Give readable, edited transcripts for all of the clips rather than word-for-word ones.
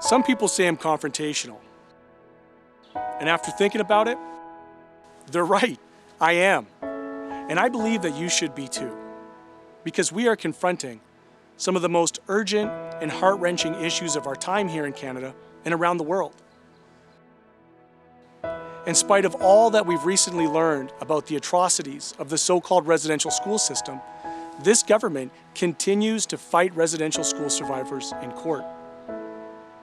Some people say I'm confrontational. And after thinking about it, they're right. I am. And I believe that you should be too. Because we are confronting some of the most urgent and heart-wrenching issues of our time here in Canada and around the world. In spite of all that we've recently learned about the atrocities of the so-called residential school system, this government continues to fight residential school survivors in court.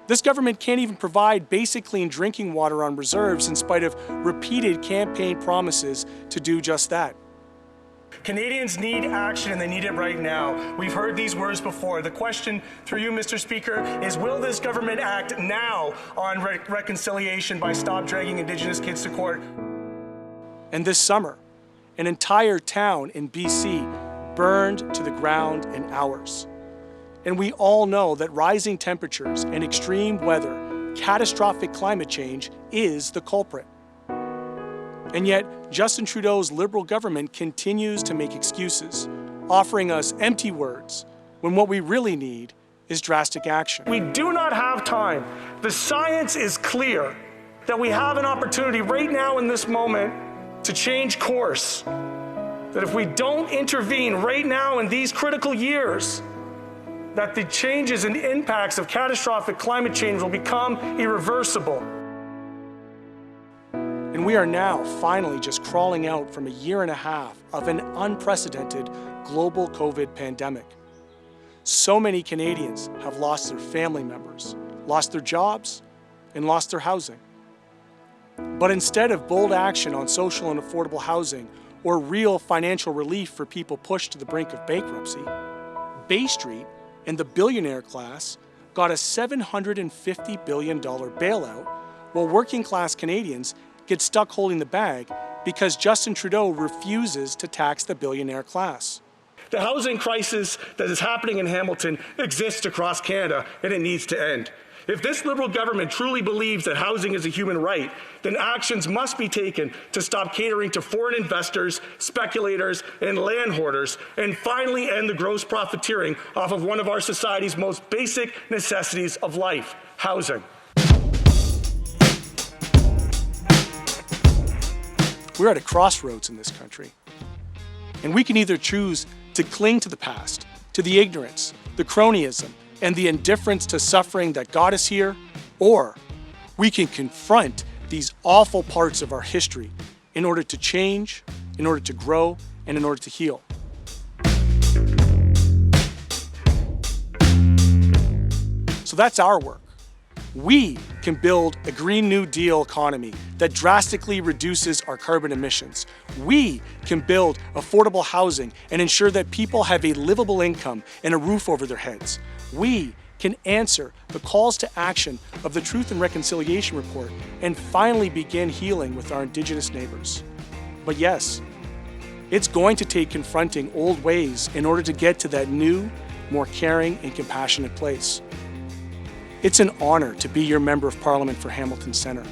This government can't even provide basic clean drinking water on reserves in spite of repeated campaign promises to do just that. Canadians need action, and they need it right now. We've heard these words before. The question through you, Mr. Speaker, is will this government act now on reconciliation by stop dragging Indigenous kids to court? And this summer, an entire town in BC burned to the ground in hours. And we all know that rising temperatures and extreme weather, catastrophic climate change, is the culprit. And yet, Justin Trudeau's Liberal government continues to make excuses, offering us empty words, when what we really need is drastic action. We do not have time. The science is clear that we have an opportunity right now in this moment to change course. That if we don't intervene right now in these critical years, that the changes and impacts of catastrophic climate change will become irreversible. And we are now finally just crawling out from a year and a half of an unprecedented global COVID pandemic. So many Canadians have lost their family members, lost their jobs, and lost their housing. But instead of bold action on social and affordable housing or real financial relief for people pushed to the brink of bankruptcy, Bay Street and the billionaire class got a $750 billion bailout, while working-class Canadians get stuck holding the bag because Justin Trudeau refuses to tax the billionaire class. The housing crisis that is happening in Hamilton exists across Canada, and it needs to end. If this Liberal government truly believes that housing is a human right, then actions must be taken to stop catering to foreign investors, speculators, and land hoarders, and finally end the gross profiteering off of one of our society's most basic necessities of life, housing. We're at a crossroads in this country, and we can either choose to cling to the past, to the ignorance, the cronyism, and the indifference to suffering that got us here, or we can confront these awful parts of our history in order to change, in order to grow, and in order to heal. So that's our work. We can build a Green New Deal economy that drastically reduces our carbon emissions. We can build affordable housing and ensure that people have a livable income and a roof over their heads. We can answer the calls to action of the Truth and Reconciliation Report and finally begin healing with our Indigenous neighbors. But yes, it's going to take confronting old ways in order to get to that new, more caring and compassionate place. It's an honor to be your Member of Parliament for Hamilton Centre,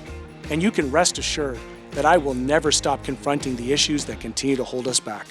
and you can rest assured that I will never stop confronting the issues that continue to hold us back.